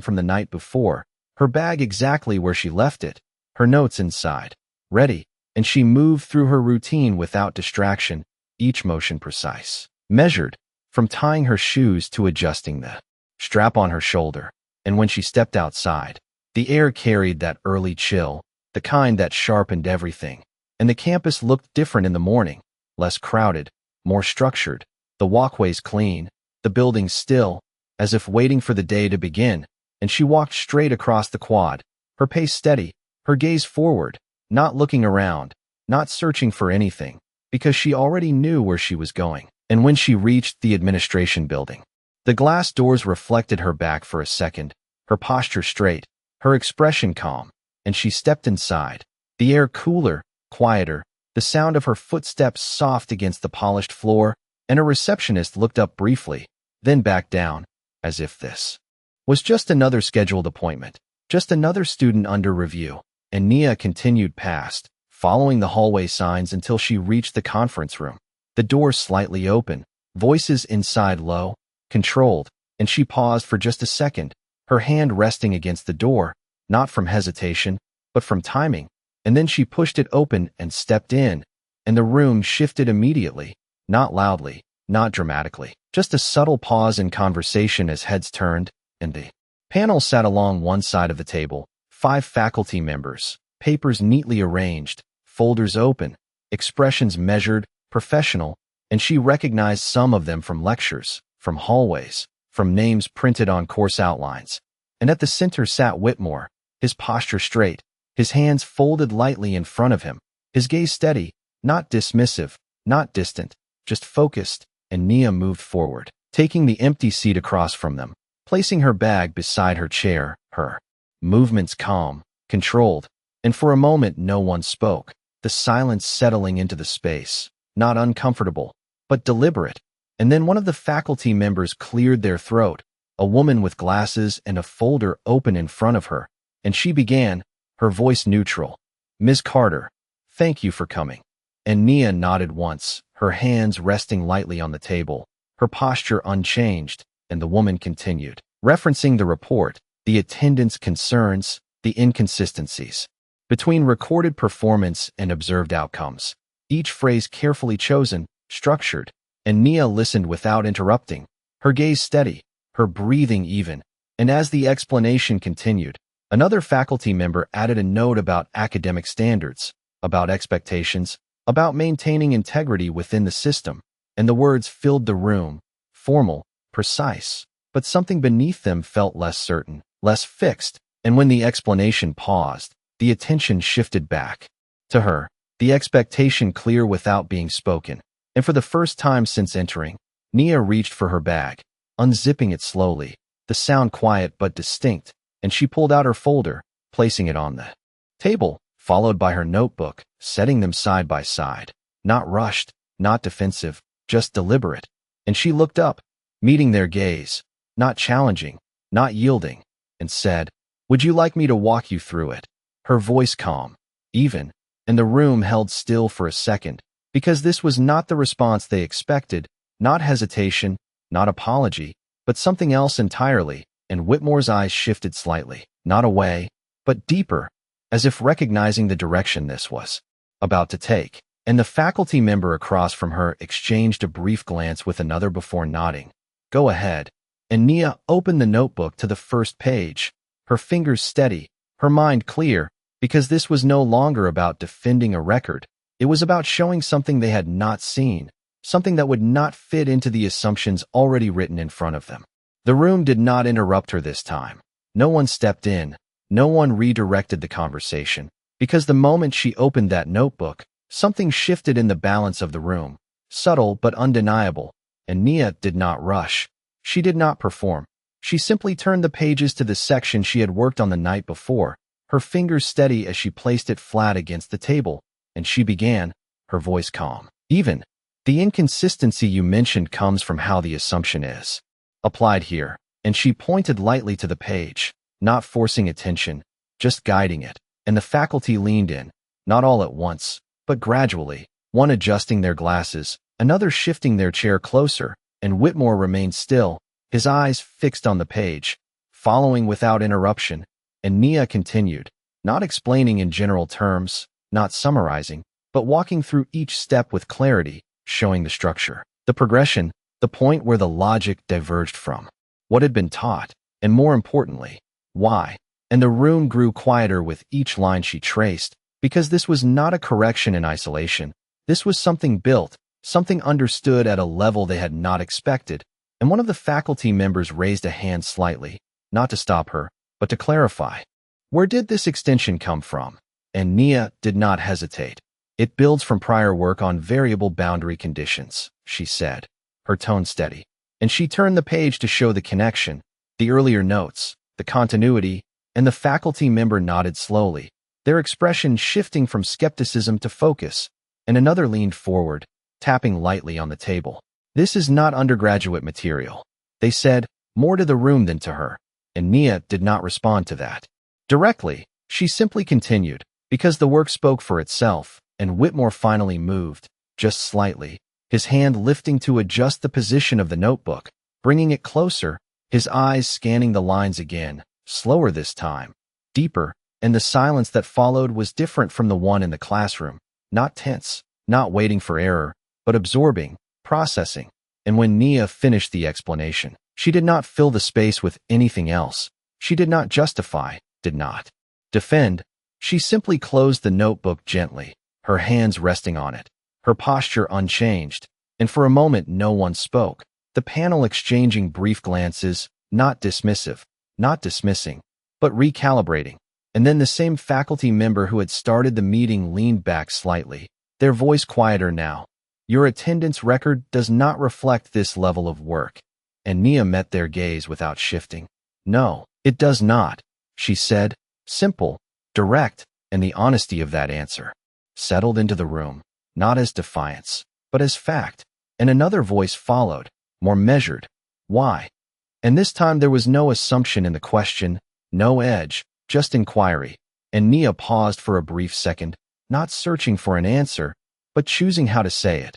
from the night before, her bag exactly where she left it, her notes inside, ready, and she moved through her routine without distraction, each motion precise, measured, from tying her shoes to adjusting the strap on her shoulder. And when she stepped outside, the air carried that early chill, the kind that sharpened everything, and the campus looked different in the morning, less crowded, more structured, the walkways clean, the buildings still, as if waiting for the day to begin. And she walked straight across the quad, her pace steady, her gaze forward, not looking around, not searching for anything, because she already knew where she was going. And when she reached the administration building, the glass doors reflected her back for a second, her posture straight, her expression calm, and she stepped inside, the air cooler, quieter, the sound of her footsteps soft against the polished floor, and a receptionist looked up briefly, then back down, as if this was just another scheduled appointment, just another student under review. And Nia continued past, following the hallway signs until she reached the conference room. The door slightly open, voices inside low, controlled, and she paused for just a second, her hand resting against the door, not from hesitation, but from timing. And then she pushed it open and stepped in, and the room shifted immediately, not loudly, not dramatically, just a subtle pause in conversation as heads turned, and the panel sat along one side of the table, 5 faculty members, papers neatly arranged, folders open, expressions measured, professional, and she recognized some of them from lectures, from hallways, from names printed on course outlines. And at the center sat Whitmore, his posture straight, his hands folded lightly in front of him, his gaze steady, not dismissive, not distant, just focused, and Nia moved forward, taking the empty seat across from them, placing her bag beside her chair, her movements calm, controlled, and for a moment no one spoke, the silence settling into the space, not uncomfortable, but deliberate. And then one of the faculty members cleared their throat, a woman with glasses and a folder open in front of her, and she began, her voice neutral. "Ms. Carter, thank you for coming." And Nia nodded once, her hands resting lightly on the table, her posture unchanged, and the woman continued, referencing the report, the attendance concerns, the inconsistencies between recorded performance and observed outcomes, each phrase carefully chosen, structured, and Nia listened without interrupting, her gaze steady, her breathing even, and as the explanation continued, another faculty member added a note about academic standards, about expectations, about maintaining integrity within the system, and the words filled the room, formal, precise, but something beneath them felt less certain, less fixed, and when the explanation paused, the attention shifted back to her, the expectation clear without being spoken, and for the first time since entering, Nia reached for her bag, unzipping it slowly, the sound quiet but distinct, and she pulled out her folder, placing it on the table, followed by her notebook, setting them side by side, not rushed, not defensive, just deliberate. And she looked up, meeting their gaze, not challenging, not yielding, and said, "Would you like me to walk you through it?" Her voice calm, even, and the room held still for a second, because this was not the response they expected, not hesitation, not apology, but something else entirely, and Whitmore's eyes shifted slightly, not away, but deeper, as if recognizing the direction this was about to take. And the faculty member across from her exchanged a brief glance with another before nodding. "Go ahead." And Nia opened the notebook to the first page, her fingers steady, her mind clear, because this was no longer about defending a record. It was about showing something they had not seen, something that would not fit into the assumptions already written in front of them. The room did not interrupt her this time. No one stepped in, no one redirected the conversation, because the moment she opened that notebook, something shifted in the balance of the room, subtle but undeniable, and Nia did not rush. She did not perform. She simply turned the pages to the section she had worked on the night before, her fingers steady as she placed it flat against the table, and she began, her voice calm. "Even, the inconsistency you mentioned comes from how the assumption is applied here," and she pointed lightly to the page, not forcing attention, just guiding it, and the faculty leaned in, not all at once, but gradually, one adjusting their glasses, another shifting their chair closer, and Whitmore remained still, his eyes fixed on the page, following without interruption, and Nia continued, not explaining in general terms, not summarizing, but walking through each step with clarity, showing the structure, the progression, the point where the logic diverged from what had been taught, and more importantly, why. And the room grew quieter with each line she traced, because this was not a correction in isolation. This was something built, something understood at a level they had not expected, and one of the faculty members raised a hand slightly, not to stop her, but to clarify. "Where did this extension come from?" And Nia did not hesitate. "It builds from prior work on variable boundary conditions," she said, her tone steady. And she turned the page to show the connection, the earlier notes, the continuity, and the faculty member nodded slowly, their expression shifting from skepticism to focus, and another leaned forward, tapping lightly on the table. "This is not undergraduate material," they said, more to the room than to her, and Nia did not respond to that directly. She simply continued, because the work spoke for itself, and Whitmore finally moved, just slightly, his hand lifting to adjust the position of the notebook, bringing it closer, his eyes scanning the lines again, slower this time, deeper, and the silence that followed was different from the one in the classroom, not tense, not waiting for error, but absorbing, processing. And when Nia finished the explanation, she did not fill the space with anything else. She did not justify, did not defend. She simply closed the notebook gently, her hands resting on it, her posture unchanged, and for a moment no one spoke, the panel exchanging brief glances, not dismissive, not dismissing, but recalibrating. And then the same faculty member who had started the meeting leaned back slightly, their voice quieter now. "Your attendance record does not reflect this level of work." And Nia met their gaze without shifting. "No, it does not," she said, simple, direct, and the honesty of that answer settled into the room, not as defiance, but as fact. And another voice followed, more measured. "Why?" And this time there was no assumption in the question, no edge, just inquiry. And Nia paused for a brief second, not searching for an answer, but choosing how to say it.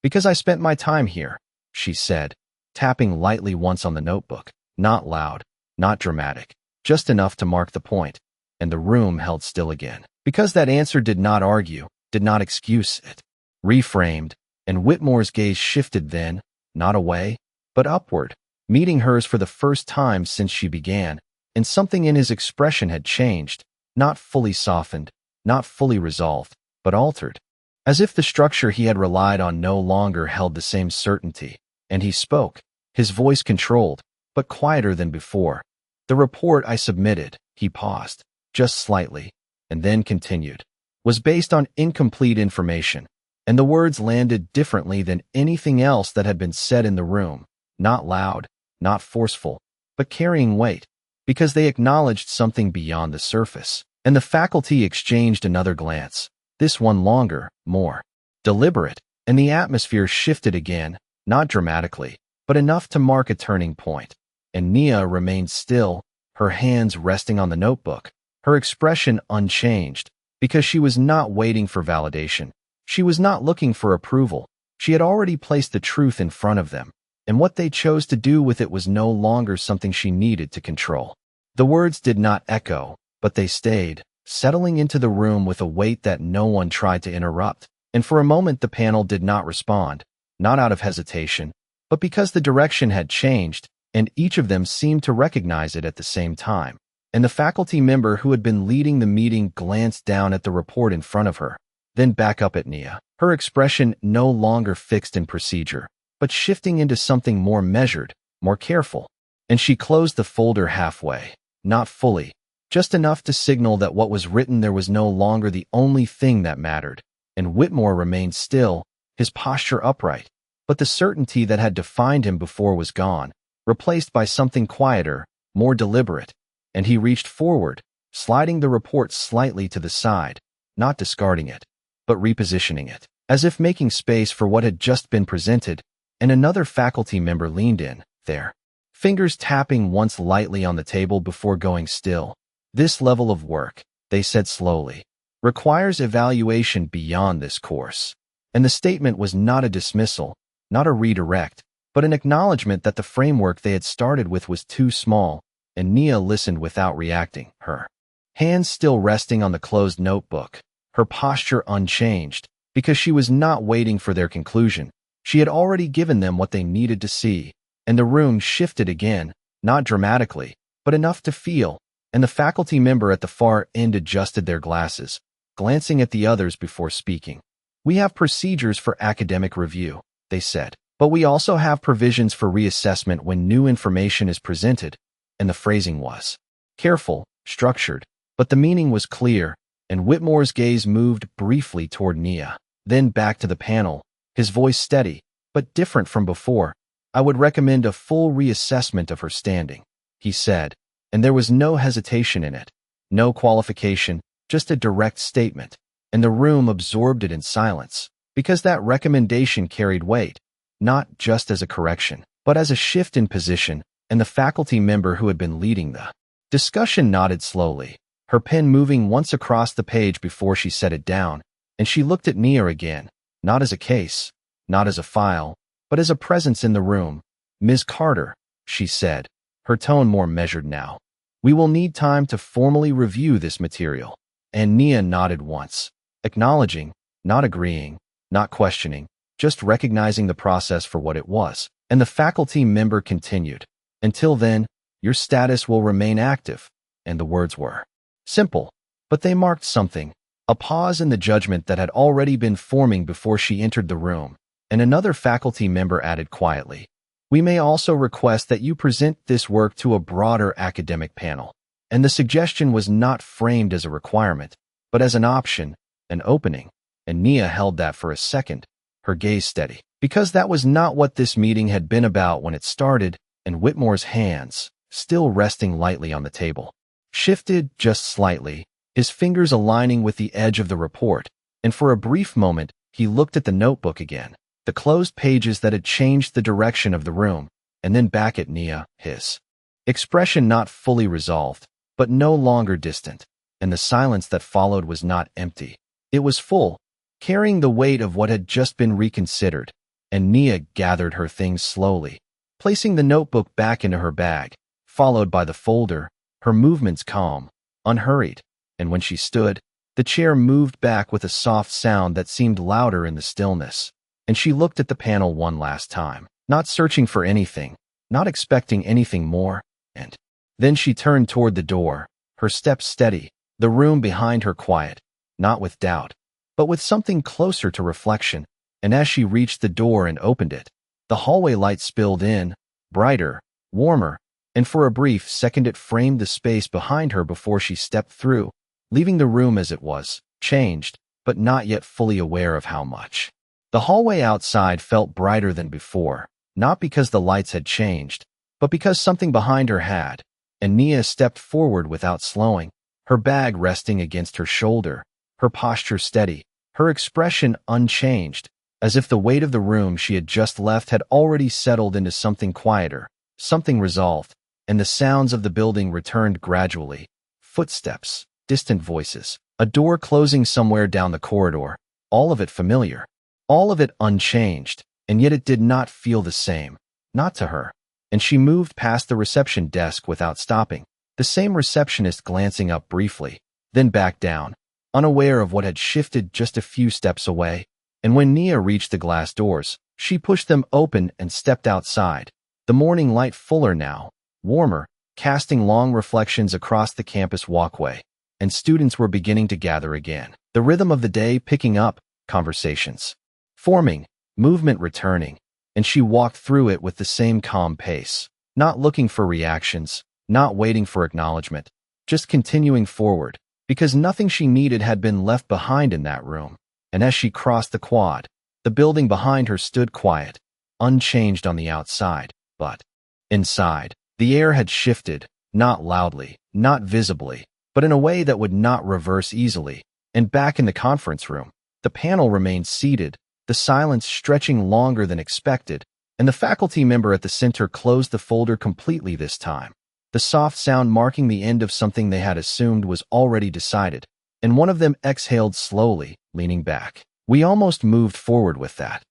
"Because I spent my time here," she said, tapping lightly once on the notebook, not loud, not dramatic, just enough to mark the point. And the room held still again, because that answer did not argue, did not excuse it. Reframed, and Whitmore's gaze shifted then, not away, but upward, meeting hers for the first time since she began, and something in his expression had changed, not fully softened, not fully resolved, but altered, as if the structure he had relied on no longer held the same certainty. And he spoke, his voice controlled, but quieter than before. "The report I submitted," he paused, just slightly, and then continued, "was based on incomplete information, and the words landed differently than anything else that had been said in the room, not loud, not forceful, but carrying weight, because they acknowledged something beyond the surface." And the faculty exchanged another glance, this one longer, more deliberate, and the atmosphere shifted again, not dramatically, but enough to mark a turning point. And Nia remained still, her hands resting on the notebook, her expression unchanged, because she was not waiting for validation. She was not looking for approval. She had already placed the truth in front of them, and what they chose to do with it was no longer something she needed to control. The words did not echo, but they stayed, settling into the room with a weight that no one tried to interrupt. And for a moment the panel did not respond, not out of hesitation, but because the direction had changed, and each of them seemed to recognize it at the same time. And the faculty member who had been leading the meeting glanced down at the report in front of her, then back up at Nia, her expression no longer fixed in procedure, but shifting into something more measured, more careful. And she closed the folder halfway, not fully, just enough to signal that what was written there was no longer the only thing that mattered. And Whitmore remained still, his posture upright, but the certainty that had defined him before was gone, replaced by something quieter, more deliberate. And he reached forward, sliding the report slightly to the side, not discarding it, but repositioning it, as if making space for what had just been presented. And another faculty member leaned in, their fingers tapping once lightly on the table before going still. "This level of work," they said slowly, "requires evaluation beyond this course." And the statement was not a dismissal, not a redirect, but an acknowledgement that the framework they had started with was too small. And Nia listened without reacting, her hands still resting on the closed notebook, her posture unchanged, because she was not waiting for their conclusion. She had already given them what they needed to see. And the room shifted again, not dramatically, but enough to feel. And the faculty member at the far end adjusted their glasses, glancing at the others before speaking. "We have procedures for academic review," they said, "but we also have provisions for reassessment when new information is presented." And the phrasing was careful, structured, but the meaning was clear. And Whitmore's gaze moved briefly toward Nia, then back to the panel, his voice steady, but different from before. "I would recommend a full reassessment of her standing," he said, and there was no hesitation in it, no qualification, just a direct statement. And the room absorbed it in silence, because that recommendation carried weight, not just as a correction, but as a shift in position. And the faculty member who had been leading the discussion nodded slowly, her pen moving once across the page before she set it down, and she looked at Nia again, not as a case, not as a file, but as a presence in the room. "Ms. Carter," she said, her tone more measured now. "We will need time to formally review this material." And Nia nodded once, acknowledging, not agreeing, not questioning, just recognizing the process for what it was. And the faculty member continued, "Until then, your status will remain active." And the words were simple, but they marked something, a pause in the judgment that had already been forming before she entered the room. And another faculty member added quietly, "We may also request that you present this work to a broader academic panel." And the suggestion was not framed as a requirement, but as an option, an opening. And Nia held that for a second, her gaze steady, because that was not what this meeting had been about when it started. And Whitmore's hands, still resting lightly on the table, shifted just slightly, his fingers aligning with the edge of the report. And for a brief moment, he looked at the notebook again, the closed pages that had changed the direction of the room, and then back at Nia, his expression not fully resolved, but no longer distant. And the silence that followed was not empty. It was full, carrying the weight of what had just been reconsidered. And Nia gathered her things slowly, placing the notebook back into her bag, followed by the folder, her movements calm, unhurried. And when she stood, the chair moved back with a soft sound that seemed louder in the stillness. And she looked at the panel one last time, not searching for anything, not expecting anything more. And then she turned toward the door, her steps steady, the room behind her quiet, not with doubt, but with something closer to reflection. And as she reached the door and opened it, the hallway light spilled in, brighter, warmer, and for a brief second it framed the space behind her before she stepped through, leaving the room as it was, changed, but not yet fully aware of how much. The hallway outside felt brighter than before, not because the lights had changed, but because something behind her had. And Nia stepped forward without slowing, her bag resting against her shoulder, her posture steady, her expression unchanged, as if the weight of the room she had just left had already settled into something quieter, something resolved. And the sounds of the building returned gradually, footsteps, distant voices, a door closing somewhere down the corridor, all of it familiar, all of it unchanged, and yet it did not feel the same, not to her. And she moved past the reception desk without stopping, the same receptionist glancing up briefly, then back down, unaware of what had shifted just a few steps away. And when Nia reached the glass doors, she pushed them open and stepped outside, the morning light fuller now, warmer, casting long reflections across the campus walkway. And students were beginning to gather again, the rhythm of the day picking up, conversations forming, movement returning. And she walked through it with the same calm pace, not looking for reactions, not waiting for acknowledgement, just continuing forward, because nothing she needed had been left behind in that room. And as she crossed the quad, the building behind her stood quiet, unchanged on the outside, but inside, the air had shifted, not loudly, not visibly, but in a way that would not reverse easily. And back in the conference room, the panel remained seated, the silence stretching longer than expected, and the faculty member at the center closed the folder completely this time, the soft sound marking the end of something they had assumed was already decided. And one of them exhaled slowly, leaning back. "We almost moved forward with that,"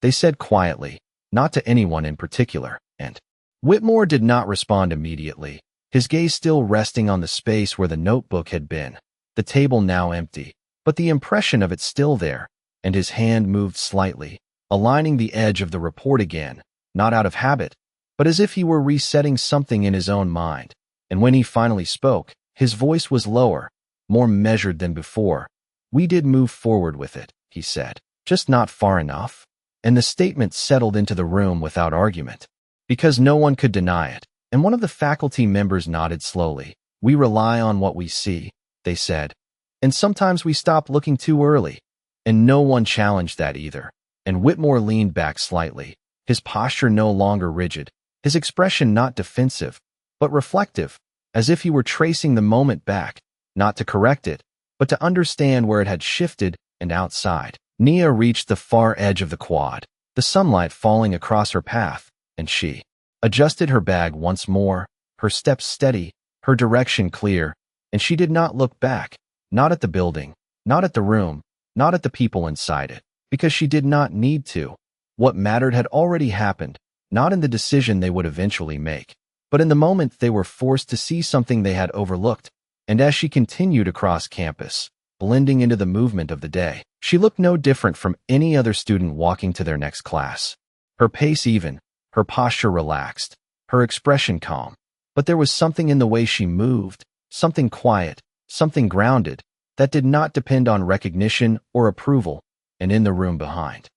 they said quietly, not to anyone in particular. And Whitmore did not respond immediately, his gaze still resting on the space where the notebook had been, the table now empty, but the impression of it still there. And his hand moved slightly, aligning the edge of the report again, not out of habit, but as if he were resetting something in his own mind. And when he finally spoke, his voice was lower, more measured than before. "We did move forward with it," he said, "just not far enough." And the statement settled into the room without argument, because no one could deny it. And one of the faculty members nodded slowly. "We rely on what we see," they said, "and sometimes we stop looking too early." And no one challenged that either. And Whitmore leaned back slightly, his posture no longer rigid, his expression not defensive, but reflective, as if he were tracing the moment back, not to correct it, but to understand where it had shifted. And outside, Nia reached the far edge of the quad, the sunlight falling across her path, and she adjusted her bag once more, her steps steady, her direction clear. and she did not look back, not at the building, not at the room, not at the people inside it, because she did not need to. What mattered had already happened, not in the decision they would eventually make, but in the moment they were forced to see something they had overlooked. And as she continued across campus, blending into the movement of the day, she looked no different from any other student walking to their next class. Her pace even, her posture relaxed, her expression calm. But there was something in the way she moved, something quiet, something grounded, that did not depend on recognition or approval. And in the room behind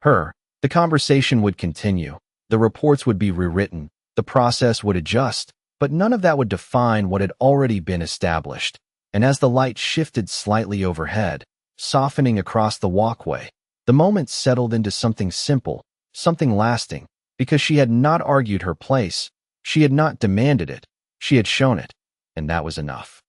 her, the conversation would continue, the reports would be rewritten, the process would adjust, but none of that would define what had already been established. And as the light shifted slightly overhead, softening across the walkway, the moment settled into something simple, something lasting, because she had not argued her place, she had not demanded it, she had shown it, and that was enough.